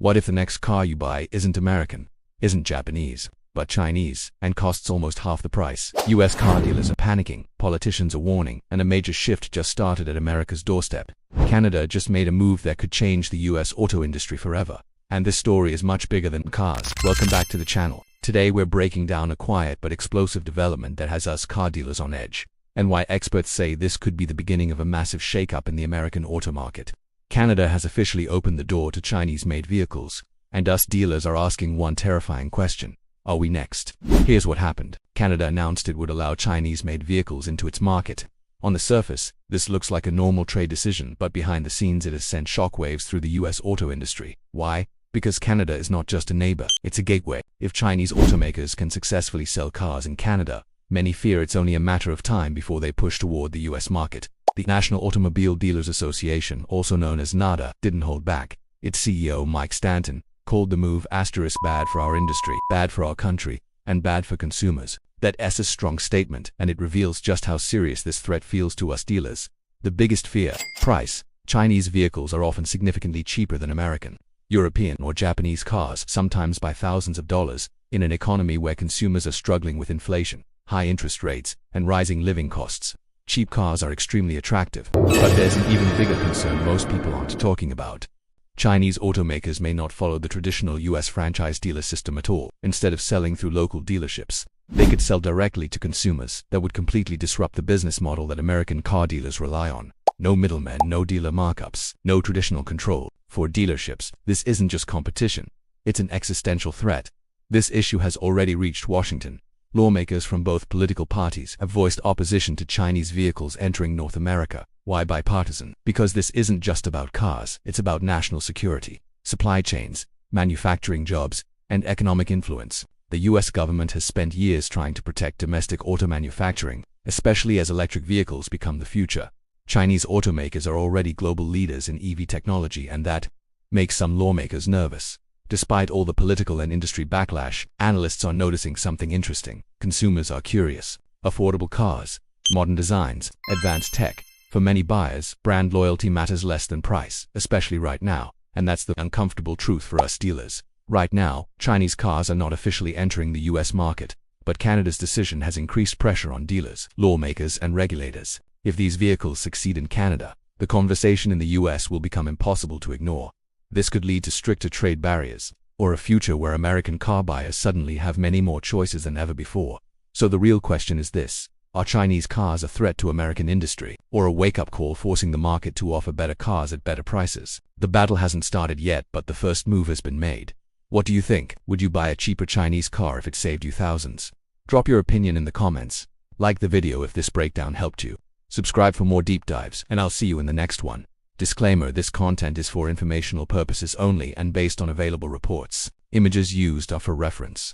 What if the next car you buy isn't American, isn't Japanese, but Chinese, and costs almost half the price? US car dealers are panicking, politicians are warning, and a major shift just started at America's doorstep. Canada just made a move that could change the US auto industry forever. And this story is much bigger than cars. Welcome back to the channel. Today we're breaking down a quiet but explosive development that has us car dealers on edge, and why experts say this could be the beginning of a massive shakeup in the American auto market. Canada has officially opened the door to Chinese-made vehicles, and us dealers are asking one terrifying question: are we next? Here's what happened. Canada announced it would allow Chinese-made vehicles into its market. On the surface, this looks like a normal trade decision, but behind the scenes it has sent shockwaves through the US auto industry. Why? Because Canada is not just a neighbor, it's a gateway. If Chinese automakers can successfully sell cars in Canada, many fear it's only a matter of time before they push toward the US market. The National Automobile Dealers Association, also known as NADA, didn't hold back. Its CEO, Mike Stanton, called the move bad for our industry, bad for our country, and bad for consumers. That's a strong statement, and it reveals just how serious this threat feels to us dealers. The biggest fear: price. Chinese vehicles are often significantly cheaper than American, European, or Japanese cars, sometimes by thousands of dollars, in an economy where consumers are struggling with inflation, high interest rates, and rising living costs. Cheap cars are extremely attractive, but there's an even bigger concern most people aren't talking about. Chinese automakers may not follow the traditional US franchise dealer system at all. Instead of selling through local dealerships, they could sell directly to consumers. That would completely disrupt the business model that American car dealers rely on. No middlemen, no dealer markups, no traditional control. For dealerships, this isn't just competition, it's an existential threat. This issue has already reached Washington. Lawmakers from both political parties have voiced opposition to Chinese vehicles entering North America. Why bipartisan? Because this isn't just about cars, it's about national security, supply chains, manufacturing jobs, and economic influence. The US government has spent years trying to protect domestic auto manufacturing, especially as electric vehicles become the future. Chinese automakers are already global leaders in EV technology, and that makes some lawmakers nervous. Despite all the political and industry backlash, analysts are noticing something interesting. Consumers are curious. Affordable cars, modern designs, advanced tech. For many buyers, brand loyalty matters less than price, especially right now, and that's the uncomfortable truth for us dealers. Right now, Chinese cars are not officially entering the US market, but Canada's decision has increased pressure on dealers, lawmakers, and regulators. If these vehicles succeed in Canada, the conversation in the US will become impossible to ignore. This could lead to stricter trade barriers, or a future where American car buyers suddenly have many more choices than ever before. So the real question is this: are Chinese cars a threat to American industry, or a wake-up call forcing the market to offer better cars at better prices? The battle hasn't started yet, but the first move has been made. What do you think? Would you buy a cheaper Chinese car if it saved you thousands? Drop your opinion in the comments. Like the video if this breakdown helped you. Subscribe for more deep dives, and I'll see you in the next one. Disclaimer: this content is for informational purposes only and based on available reports. Images used are for reference.